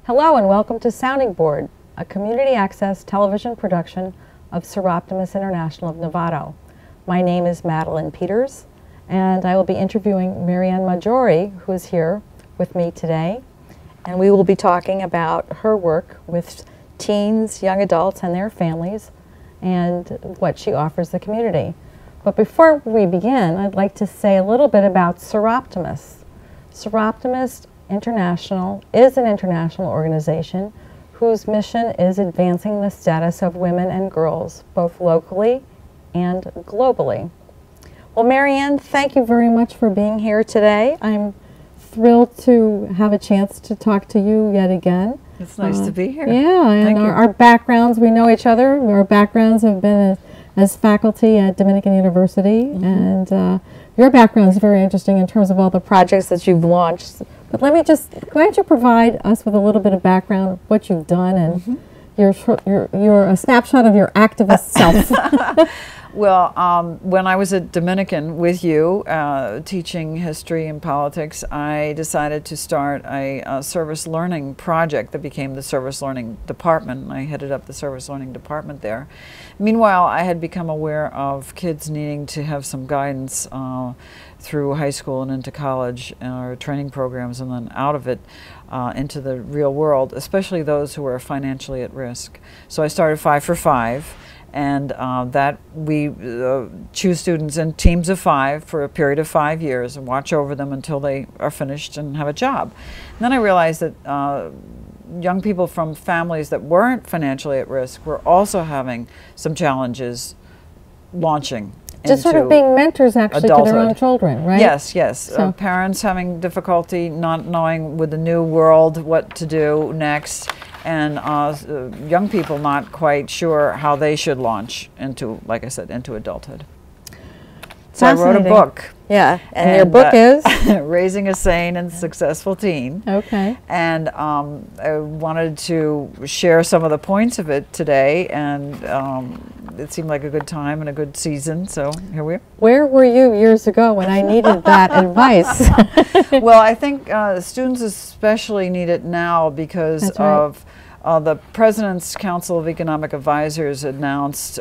Hello and welcome to Sounding Board, a community access television production of Seroptimus International of Novato. My name is Madeline Peters, and I will be interviewing Mary Ann Maggiore, who is here with me today. And we will be talking about her work with teens, young adults, and their families, and what she offers the community. But before we begin, I'd like to say a little bit about Seroptimus. Seroptimus International is an international organization whose mission is advancing the status of women and girls, both locally and globally. Well, Mary Ann, thank you very much for being here today. I'm thrilled to have a chance to talk to you yet again. It's nice to be here. Yeah, and Thank you. Our backgrounds, we know each other. Our backgrounds have been as faculty at Dominican University, and your background is very interesting in terms of all the projects that you've launched. But let me just, why don't you provide us with a little bit of background of what you've done and a snapshot of your activist self. Well, when I was at Dominican with you, teaching history and politics, I decided to start a service learning project that became the service learning department. I headed up the service learning department there. Meanwhile, I had become aware of kids needing to have some guidance through high school and into college or training programs, and then out of it into the real world, especially those who were financially at risk. So I started 5 for 5. And that we choose students in teams of 5 for a period of 5 years and watch over them until they are finished and have a job. And then I realized that young people from families that weren't financially at risk were also having some challenges launching just sort of being mentors actually adulthood. To their own children, right? Yes, yes. So Parents having difficulty not knowing with the new world what to do next, and young people not quite sure how they should launch into, like I said, into adulthood. So I wrote a book. Yeah, and your book is? Raising a Sane and Successful Teen. Okay. And I wanted to share some of the points of it today, and it seemed like a good time and a good season, so here we are. Where were you years ago when I needed that advice? Well, I think students especially need it now because That's right. of the President's Council of Economic Advisors announced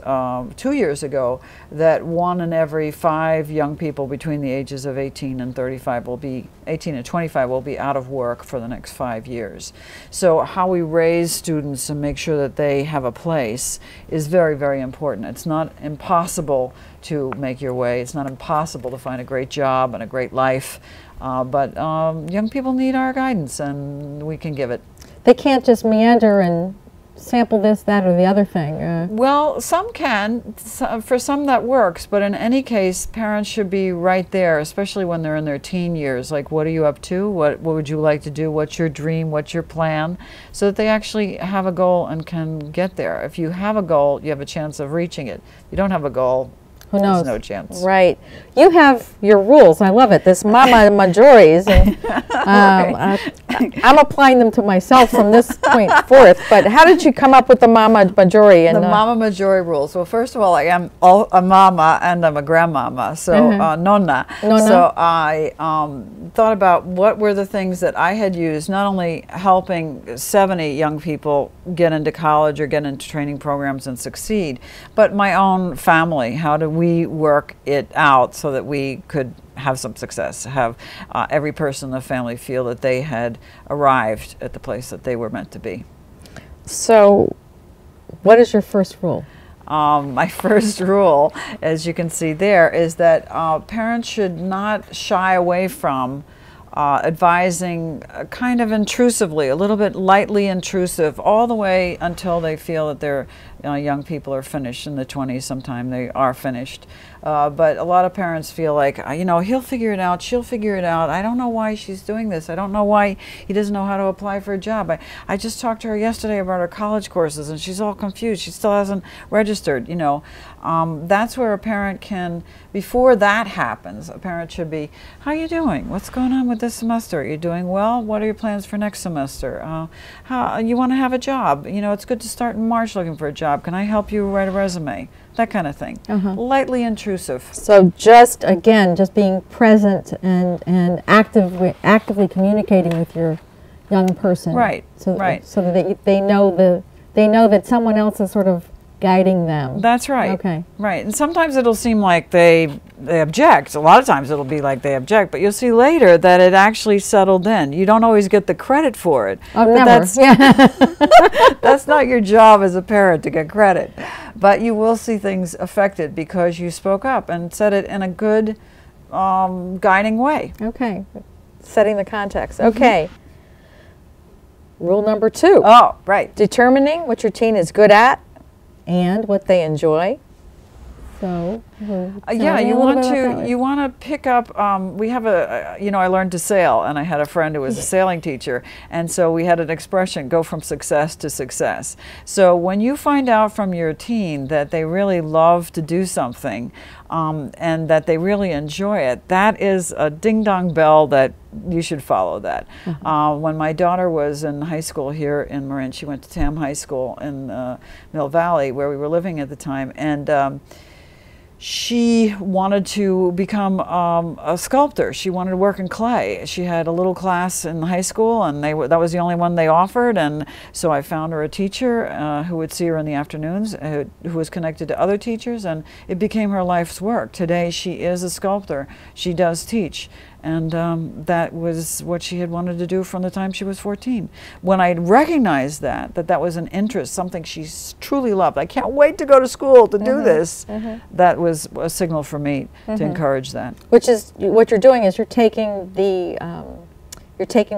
2 years ago that 1 in every 5 young people between the ages of 18 and 25 will be, 18 and 25 will be out of work for the next 5 years. So how we raise students and make sure that they have a place is very, very important. It's not impossible to make your way. It's not impossible to find a great job and a great life. But young people need our guidance, and we can give it. They can't just meander and sample this, that, or the other thing. Well, some can. For some that works, but in any case, parents should be right there, especially when they're in their teen years. Like, what are you up to? What would you like to do? What's your dream? What's your plan? So that they actually have a goal and can get there. If you have a goal, you have a chance of reaching it. If you don't have a goal, who knows? There's no chance. Right. You have your rules. I love it. This Mama Maggiores. And, I'm applying them to myself from this point forth. But how did you come up with the Mama Maggiore? And, the Mama Maggiore rules. Well, first of all, I am a mama and I'm a grandmama, so nonna. So I thought about what were the things that I had used, not only helping 70 young people get into college or get into training programs and succeed, but my own family. How do we work it out so that we could have some success, have every person in the family feel that they had arrived at the place that they were meant to be. So what is your first rule? My first rule, as you can see there, is that parents should not shy away from advising kind of intrusively, a little bit lightly intrusive, all the way until they feel that their young people are finished. In the 20s sometime they are finished. But a lot of parents feel like, you know, he'll figure it out, she'll figure it out. I don't know why she's doing this. I don't know why he doesn't know how to apply for a job. I just talked to her yesterday about her college courses and she's all confused. She still hasn't registered, you know. That's where a parent can, before that happens, a parent should be, how are you doing? What's going on with this semester? Are you doing well? What are your plans for next semester? How you want to have a job? You know, it's good to start in March looking for a job. Can I help you write a resume? That kind of thing. Lightly intrusive. So just, again, just being present and actively communicating with your young person. Right, So, right. So that they know that someone else is sort of guiding them. That's right. Okay. Right. And sometimes it'll seem like they object. A lot of times it'll be like they object, but you'll see later that it actually settled in. You don't always get the credit for it. Oh, but never. That's not your job as a parent to get credit. But you will see things affected because you spoke up and said it in a good, guiding way. Okay. Setting the context. Okay. Rule number 2. Oh, right. Determining what your teen is good at and what they enjoy. So, yeah, you want to pick up. We have I learned to sail, and I had a friend who was a sailing teacher, and so we had an expression: "Go from success to success." So when you find out from your teen that they really love to do something, and that they really enjoy it, that is a ding-dong bell that you should follow that. When my daughter was in high school here in Marin, she went to Tam High School in Mill Valley, where we were living at the time, and she wanted to become a sculptor. She wanted to work in clay. She had a little class in high school, and that was the only one they offered. And so I found her a teacher who would see her in the afternoons, who was connected to other teachers, and it became her life's work. Today she is a sculptor. She does teach. And that was what she had wanted to do from the time she was 14. When I recognized that was an interest, something she truly loved, I can't wait to go to school to do this, that was a signal for me to encourage that. Which is, what you're doing is you're taking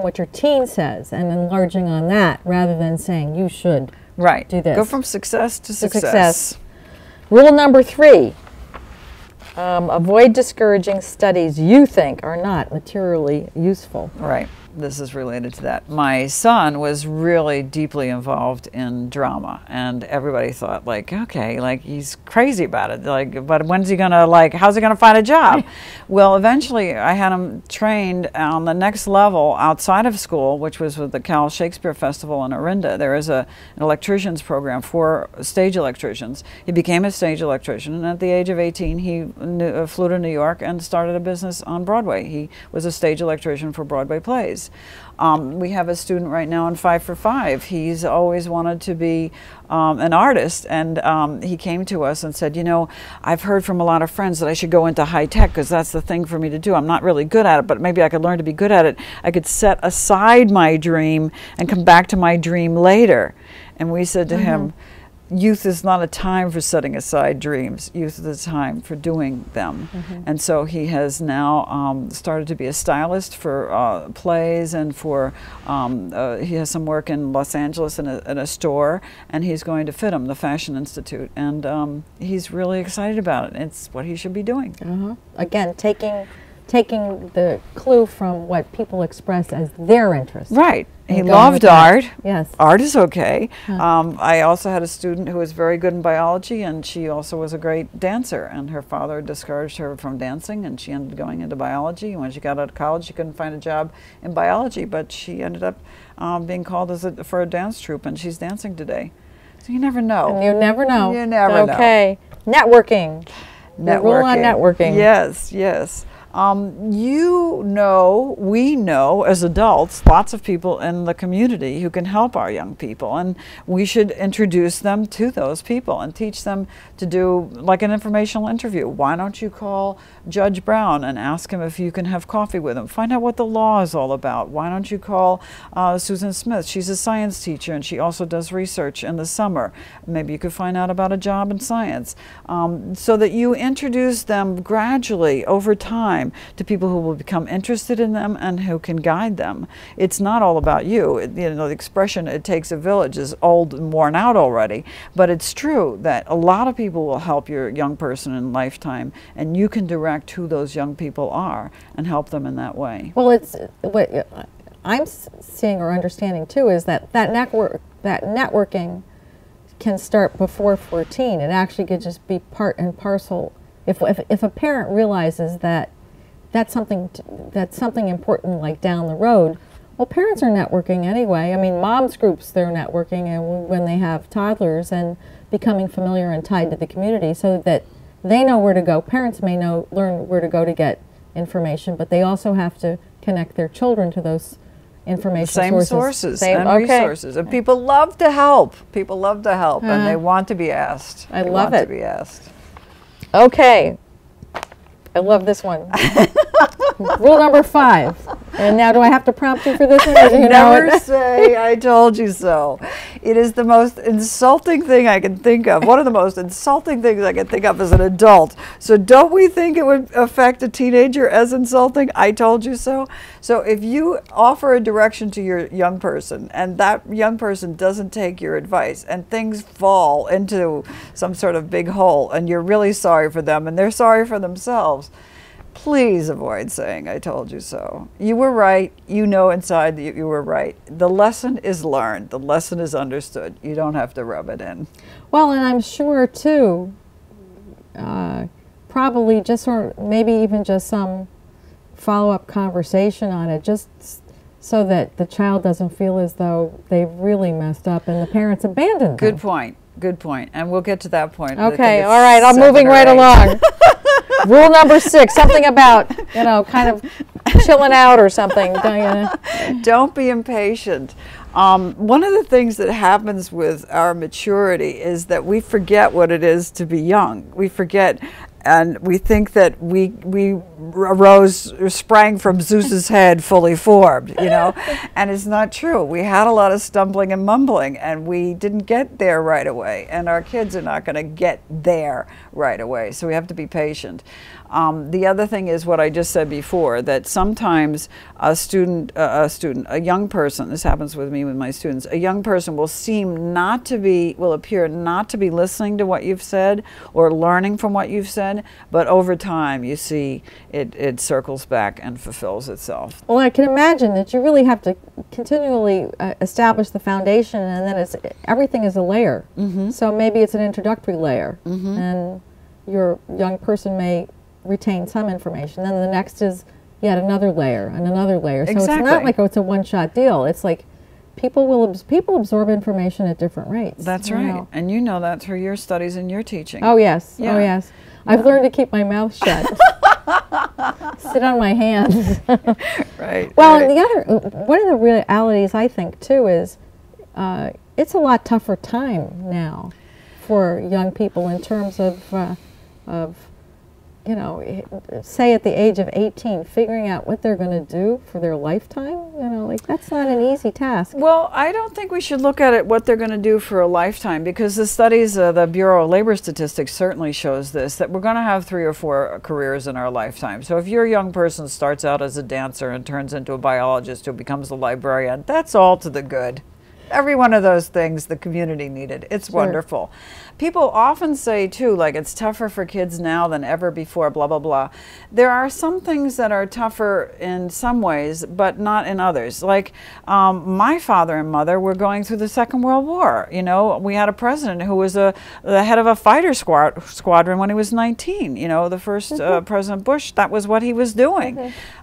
what your teen says and enlarging on that rather than saying you should do this. Go from success to success. Rule number 3. Avoid discouraging studies you think are not materially useful. Right. This is related to that. My son was really deeply involved in drama, and everybody thought, like, okay, like, he's crazy about it. Like, but when's he gonna, like, how's he gonna find a job? Well, eventually I had him trained on the next level outside of school, which was with the Cal Shakespeare Festival in Orinda. There is an electrician's program for stage electricians. He became a stage electrician, and at the age of 18, he flew to New York and started a business on Broadway. He was a stage electrician for Broadway plays. We have a student right now in 5 for 5. He's always wanted to be an artist, and he came to us and said, you know, I've heard from a lot of friends that I should go into high tech because that's the thing for me to do. I'm not really good at it, but maybe I could learn to be good at it. I could set aside my dream and come back to my dream later. And we said to him, youth is not a time for setting aside dreams. Youth is a time for doing them. And so he has now started to be a stylist for plays, and for he has some work in Los Angeles in a store, and he's going to FITM, the Fashion Institute, and he's really excited about it. It's what he should be doing. Again, taking the clue from what people express as their interest. Right. He loved art. Yes. Art is okay. I also had a student who was very good in biology, and she also was a great dancer, and her father discouraged her from dancing, and she ended up going into biology. And when she got out of college, she couldn't find a job in biology, but she ended up being called for a dance troupe, and she's dancing today. So you never know. You never know. You never know. Okay. Networking. The rule on networking. Yes, yes. You know, we know as adults, lots of people in the community who can help our young people, and we should introduce them to those people and teach them to do like an informational interview. Why don't you call Judge Brown and ask him if you can have coffee with him? Find out what the law is all about. Why don't you call Susan Smith? She's a science teacher, and she also does research in the summer. Maybe you could find out about a job in science, so that you introduce them gradually over time to people who will become interested in them and who can guide them. It's not all about you. You know, the expression, it takes a village, is old and worn out already, but it's true that a lot of people will help your young person in lifetime, and you can direct who those young people are and help them in that way. Well, it's what I'm seeing or understanding too is that networking can start before 14. It actually could just be part and parcel. If a parent realizes that that's something important, like down the road, well, parents are networking anyway. I mean, moms groups, they're networking, and when they have toddlers, and becoming familiar and tied to the community so that they know where to go. Parents may learn where to go to get information, but they also have to connect their children to those information Same sources and okay. resources. And people love to help. People love to help, and they want to be asked. I love it. To be asked. Okay. I love this one. Rule number 5. And now do I have to prompt you for this one? Or do you Never know it? say, I told you so. It is the most insulting thing I can think of. One of the most insulting things I can think of as an adult. So don't we think it would affect a teenager as insulting? I told you so. So if you offer a direction to your young person and that young person doesn't take your advice and things fall into some sort of big hole and you're really sorry for them and they're sorry for themselves, please avoid saying, I told you so. You were right. You know inside that you were right. The lesson is learned. The lesson is understood. You don't have to rub it in. Well, and I'm sure, too, probably just or maybe even just some follow-up conversation on it, just so that the child doesn't feel as though they've really messed up and the parents abandoned them. Good point. Good point. And we'll get to that point. Okay. All right. I'm moving right along. Rule number 6, something about, kind of chilling out or something. Don't be impatient. One of the things that happens with our maturity is that we forget what it is to be young. We forget, and we think that we sprang from Zeus's head fully formed, and it's not true. We had a lot of stumbling and mumbling, and we didn't get there right away, and our kids are not going to get there right away, so we have to be patient. The other thing is what I just said before, that sometimes a young person, this happens with me with my students, a young person will appear not to be listening to what you've said or learning from what you've said, but over time you see it circles back and fulfills itself. Well, I can imagine that you really have to continually establish the foundation, and then everything is a layer. Mm-hmm. So maybe it's an introductory layer, mm-hmm. and your young person may retain some information. Then the next is yet another layer and another layer. So exactly. It's not like it's a one-shot deal. It's like people absorb information at different rates. That's right. And you know that through your studies and your teaching. Oh yes. Yeah. Oh yes. I've learned to keep my mouth shut. Sit on my hands. Right. Well, right. One of the realities I think too is it's a lot tougher time now for young people in terms of say at the age of 18, figuring out what they're going to do for their lifetime, that's not an easy task. Well, I don't think we should look at it what they're going to do for a lifetime, because the studies, the Bureau of Labor Statistics certainly shows this, that we're going to have 3 or 4 careers in our lifetime. So if your young person starts out as a dancer and turns into a biologist who becomes a librarian, that's all to the good. Every one of those things the community needed. It's sure. Wonderful. People often say, too, like it's tougher for kids now than ever before, blah, blah, blah. There are some things that are tougher in some ways, but not in others. Like my father and mother were going through the Second World War. We had a president who was the head of a fighter squadron when he was 19. The first mm-hmm. President Bush, that was what he was doing.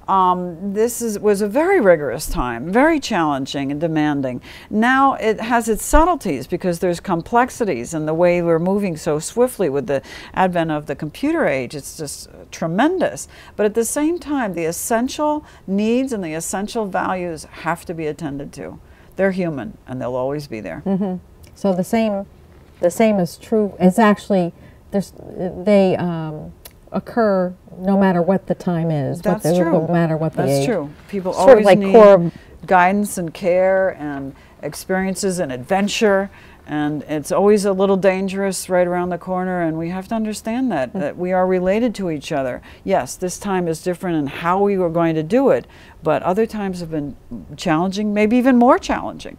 Mm-hmm. This was a very rigorous time, very challenging and demanding. Now it has its subtleties because there's complexities in the way we're moving so swiftly with the advent of the computer age. It's just tremendous. But at the same time, the essential needs and the essential values have to be attended to. They're human, and they'll always be there. Mm-hmm. So the same is true. It's actually they occur no matter what the time is. That's true. No matter what the age. That's true. People sort always of like need guidance and care and experiences and adventure. And it's always a little dangerous right around the corner, and we have to understand that we are related to each other. Yes, this time is different in how we were going to do it, but other times have been challenging, maybe even more challenging.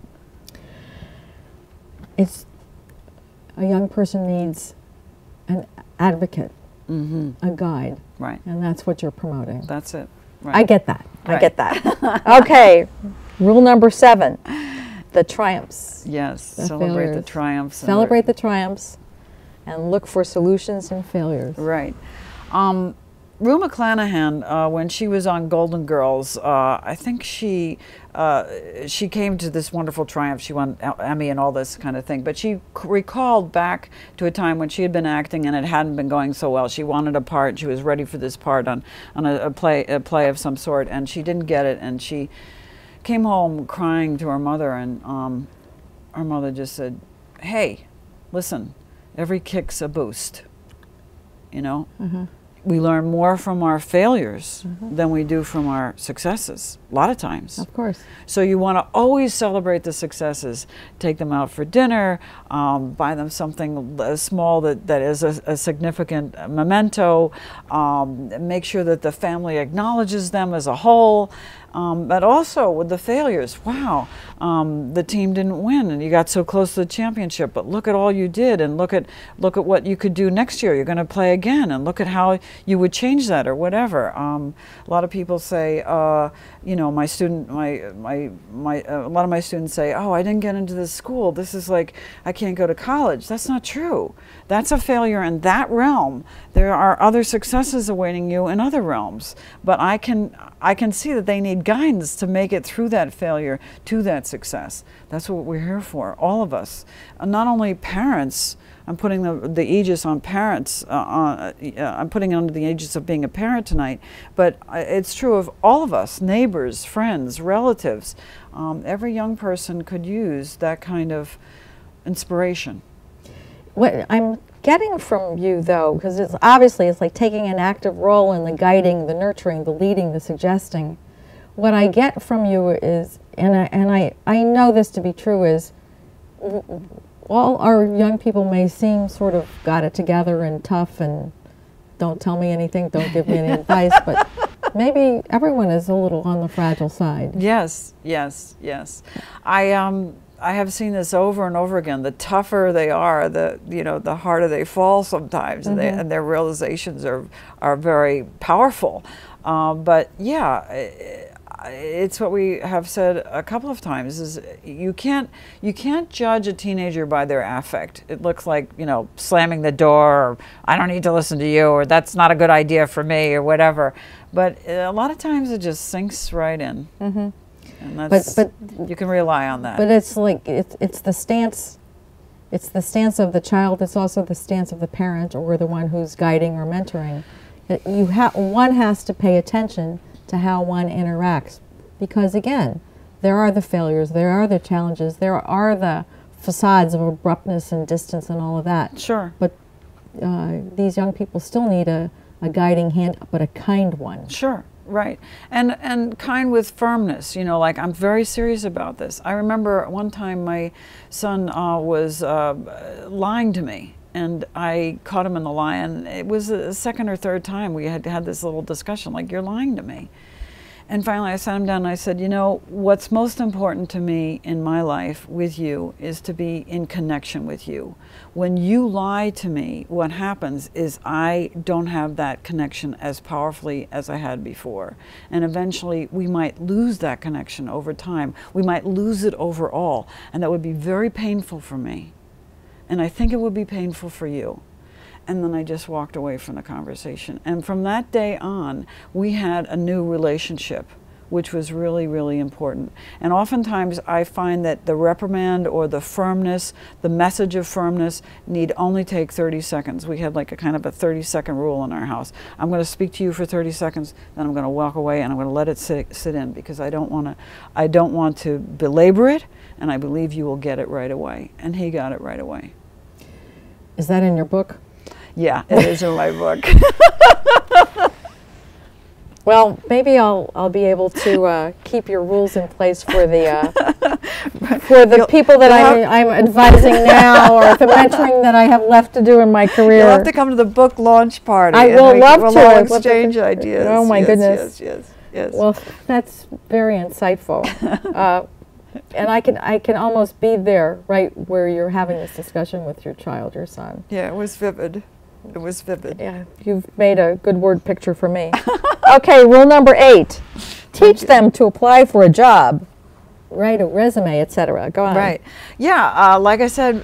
A young person needs an advocate, mm-hmm. a guide. Right. And that's what you're promoting. That's it. Right. I get that. Right. I get that. Okay, rule number 7. The triumphs. Yes, celebrate failures. The triumphs. Celebrate the triumphs and look for solutions and failures. Right. Rue McClanahan, when she was on Golden Girls, I think she came to this wonderful triumph. She won Emmy and all this kind of thing. But she recalled back to a time when she had been acting and it hadn't been going so well. She wanted a part. She was ready for this part on a play of some sort, and she didn't get it. And she came home crying to her mother, and our mother just said, "Hey, listen, every kick's a boost, you know? We learn more from our failures than we do from our successes, a lot of times. Of course. So you want to always celebrate the successes. Take them out for dinner, buy them something small that is a significant memento, make sure that the family acknowledges them as a whole. But also with the failures, wow, the team didn't win and you got so close to the championship, but look at all you did, and look at what you could do next year. You're going to play again, and look at how you would change that or whatever. A lot of people say, you know, a lot of my students say, oh, I didn't get into this school. This is like, I can't go to college. That's not true. That's a failure in that realm. There are other successes awaiting you in other realms. But I can see that they need guidance to make it through that failure to that success. That's what we're here for, all of us. Not only parents. I'm putting the aegis on parents. I'm putting it under the aegis of being a parent tonight. But it's true of all of us, neighbors, friends, relatives. Every young person could use that kind of inspiration. What I'm getting from you, though, because it's obviously it's like taking an active role in the guiding, the nurturing, the leading, the suggesting. What I get from you is, and I know this to be true, is all our young people may seem sort of got it together and tough and don't tell me anything, don't give me any advice, but maybe everyone is a little on the fragile side. Yes, yes, yes. I have seen this over and over again. The tougher they are, the harder they fall sometimes, and their realizations are very powerful. But yeah, it's what we have said a couple of times: is you can't judge a teenager by their affect. It looks like, you know, slamming the door, or I don't need to listen to you, or that's not a good idea for me, or whatever. But a lot of times it just sinks right in. And that's, but you can rely on that. But it's like it's the stance. It's the stance of the child. It's also the stance of the parent or the one who's guiding or mentoring. One has to pay attention to how one interacts, because again, there are the failures, there are the challenges, there are the facades of abruptness and distance and all of that. Sure. But these young people still need a guiding hand, but a kind one. Sure. Right. And kind with firmness, you know, like, I'm very serious about this. I remember one time my son was lying to me, and I caught him in the lie, and it was the second or third time we had had this little discussion, like, you're lying to me. And finally I sat him down and I said, you know, what's most important to me in my life with you is to be in connection with you. When you lie to me, what happens is I don't have that connection as powerfully as I had before. And eventually we might lose that connection over time. We might lose it overall. And that would be very painful for me. And I think it would be painful for you. And then I just walked away from the conversation. And from that day on, we had a new relationship, which was really, really important. And oftentimes I find that the reprimand or the firmness, the message of firmness, need only take 30 seconds. We had like a kind of a 30-second rule in our house. I'm going to speak to you for 30 seconds, then I'm going to walk away and I'm going to let it sit in, because I don't want to belabor it, and I believe you will get it right away. And he got it right away. Is that in your book? Yeah, it is in my book. Well, maybe I'll be able to keep your rules in place for the people that I'm advising now, or the mentoring that I have left to do in my career. You'll have to come to the book launch party. I will love to. We'll exchange ideas. Oh my goodness. Yes. Well, that's very insightful. And I can almost be there, right where you're having this discussion with your child, your son. Yeah, it was vivid. It was vivid. Yeah, you've made a good word picture for me. Okay, rule number 8. Teach them to apply for a job, write a resume, etc. Go on. Right. Yeah, like I said,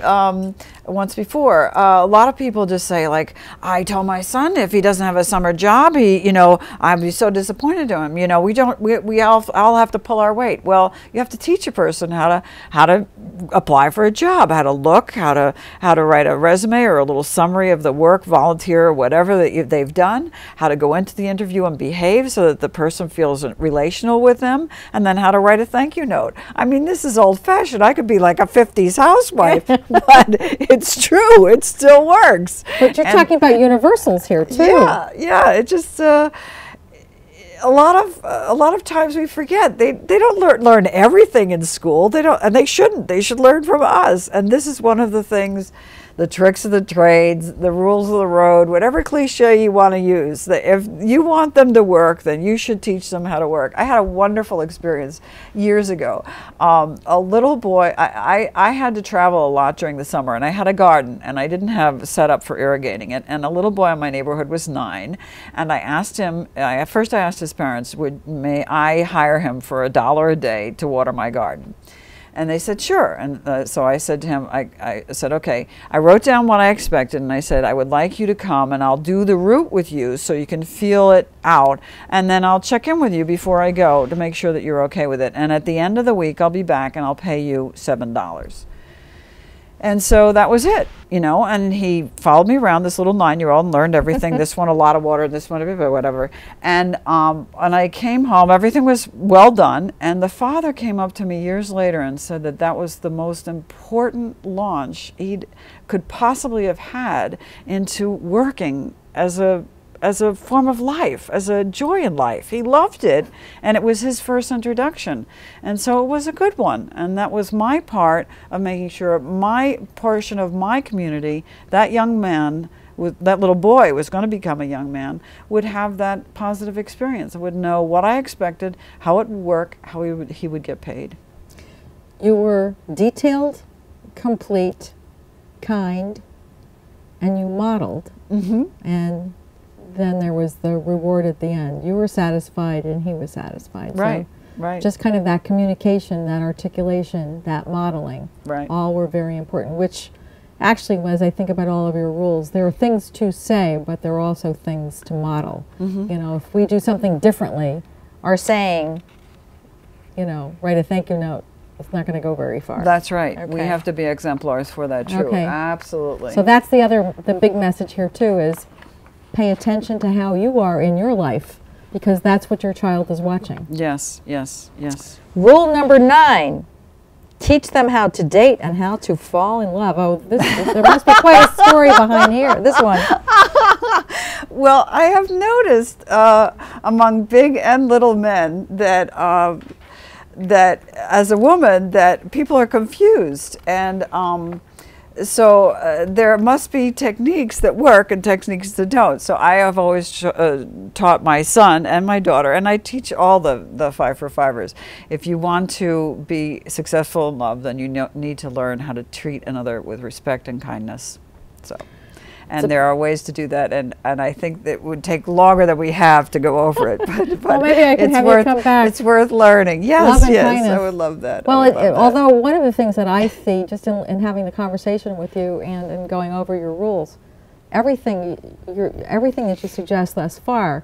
once before. A lot of people just say, like, I told my son if he doesn't have a summer job, I'd be so disappointed to him. We all have to pull our weight. Well, you have to teach a person how to apply for a job, how to look, how to write a resume or a little summary of the work, volunteer, or whatever that they've done, how to go into the interview and behave so that the person feels relational with them, and then how to write a thank you note. I mean, this is old-fashioned. I could be like a 50s housewife, but it's true. It still works. But you're talking about universals here too. Yeah. It just a lot of times we forget they don't learn everything in school. They don't, and they shouldn't. They should learn from us. And this is one of the things. The tricks of the trades, the rules of the road, whatever cliche you want to use. That if you want them to work, then you should teach them how to work. I had a wonderful experience years ago. A little boy, I had to travel a lot during the summer, and I had a garden, and I didn't have set up for irrigating it. And a little boy in my neighborhood was 9, and I asked him, at first I asked his parents, may I hire him for $1 a day to water my garden? And they said, sure. And so I said to him, I said, okay. I wrote down what I expected, and I said, I would like you to come, and I'll do the route with you so you can feel it out. And then I'll check in with you before I go to make sure that you're okay with it. And at the end of the week, I'll be back, and I'll pay you $7. And so that was it, and he followed me around, this little 9-year-old, and learned everything. This one, a lot of water, this one, whatever. And I came home, everything was well done, and the father came up to me years later and said that was the most important launch he could possibly have had into working as a form of life, as a joy in life. He loved it, and it was his first introduction. And so it was a good one. And that was my part of making sure my portion of my community, that young man, that little boy was going to become a young man, would have that positive experience. Would know what I expected, how it would work, how he would get paid. You were detailed, complete, kind, and you modeled. Mm-hmm. And then there was the reward at the end. You were satisfied and he was satisfied. Right, so right. Just kind of that communication, that articulation, that modeling, right. all were very important, which actually, as I think about all of your rules, there are things to say, but there are also things to model. Mm-hmm. If we do something differently, our saying, write a thank you note, it's not going to go very far. That's right. Okay. We have to be exemplars for that, true. Okay. Absolutely. So that's the big message here too, is pay attention to how you are in your life, because that's what your child is watching. Yes, yes, yes. Rule number 9, teach them how to date and how to fall in love. Oh, there must be quite a story behind here. This one. Well, I have noticed among big and little men that as a woman, that people are confused, and so there must be techniques that work and techniques that don't. So I have always taught my son and my daughter, and I teach all the 5-for-5ers. If you want to be successful in love, then you need to learn how to treat another with respect and kindness. And there are ways to do that, and I think that it would take longer than we have to go over it. But well, maybe I can have you come back. It's worth learning. Yes, yes, I would love that. Well, although one of the things that I see just in having the conversation with you and in going over your rules, everything that you suggest thus far,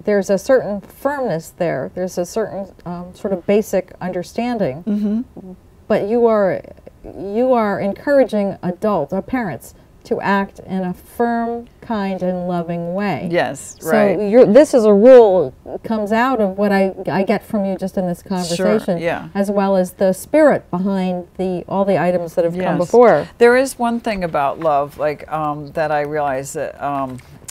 there's a certain firmness there. There's a certain sort of basic understanding. Mm-hmm. But you are encouraging adults or parents to act in a firm, kind, and loving way. Yes, right. So this is a rule comes out of what I get from you just in this conversation, sure, yeah. as well as the spirit behind all the items that have come before. There is one thing about love, like that I realized that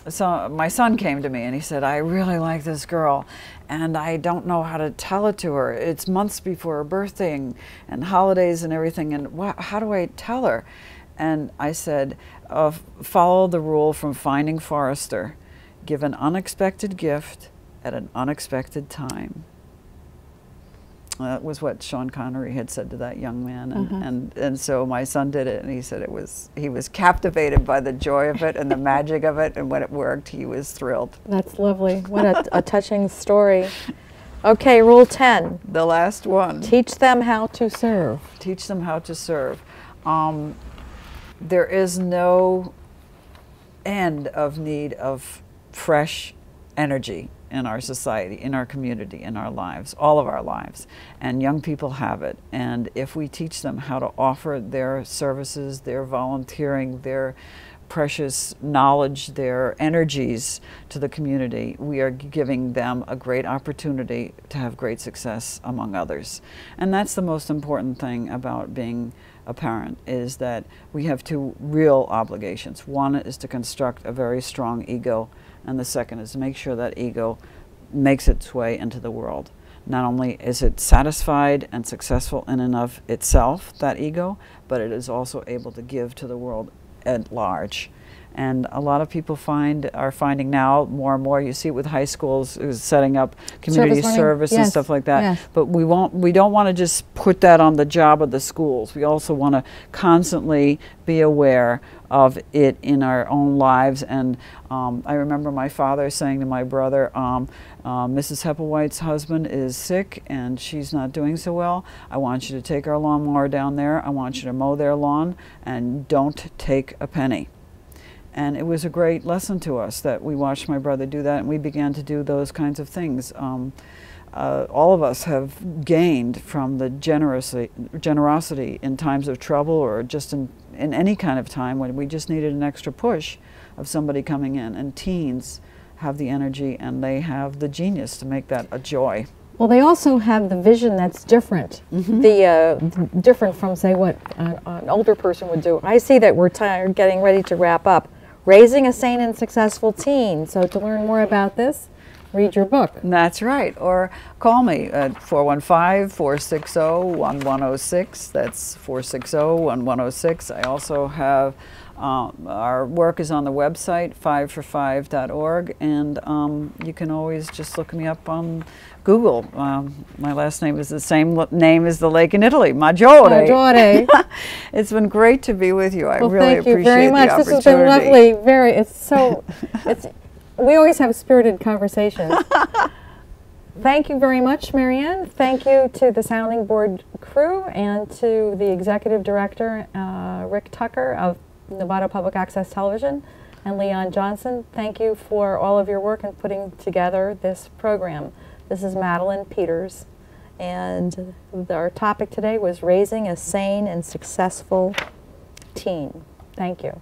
so my son came to me and he said, I really like this girl, and I don't know how to tell it to her. It's months before her birthday and holidays and everything, and how do I tell her? And I said, follow the rule from Finding Forrester. Give an unexpected gift at an unexpected time. That was what Sean Connery had said to that young man. And so my son did it, and he said he was captivated by the joy of it and the magic of it, and when it worked, he was thrilled. That's lovely. What a touching story. Okay, rule 10. The last one. Teach them how to serve. Teach them how to serve. there is no end of need of fresh energy in our society, in our community, in our lives, all of our lives. And young people have it. And if we teach them how to offer their services, their volunteering, their precious knowledge, their energies to the community, we are giving them a great opportunity to have great success among others. And that's the most important thing about being a parent, is that we have two real obligations. One is to construct a very strong ego, and the second is to make sure that ego makes its way into the world. Not only is it satisfied and successful in and of itself, that ego, but it is also able to give to the world at large. And a lot of people are finding now more and more, you see it with high schools, setting up community service and stuff like that. Yes. But we don't want to just put that on the job of the schools. We also want to constantly be aware of it in our own lives. And I remember my father saying to my brother, Mrs. Hepplewhite's husband is sick and she's not doing so well. I want you to take our lawnmower down there. I want you to mow their lawn and don't take a penny. And it was a great lesson to us that we watched my brother do that, and we began to do those kinds of things. All of us have gained from the generosity in times of trouble, or just in any kind of time when we just needed an extra push of somebody coming in. And teens have the energy and they have the genius to make that a joy. Well, they also have the vision that's different, different from, say, what an older person would do. I see that we're getting ready to wrap up. Raising a Sane and Successful Teen. So to learn more about this, read your book. That's right. Or call me at 415-460-1106. That's 460-1106. I also have, our work is on the website, 5for5.org, and you can always just look me up on Google. My last name is the same name as the lake in Italy, Maggiore. Maggiore. It's been great to be with you. I really thank you appreciate very much. the opportunity. This has been lovely. We always have spirited conversations. Thank you very much, Mary Ann. Thank you to the sounding board crew and to the executive director, Rick Tucker of Nevada Public Access Television, and Leon Johnson. Thank you for all of your work in putting together this program. This is Madeline Peters, and our topic today was raising a sane and successful teen. Thank you.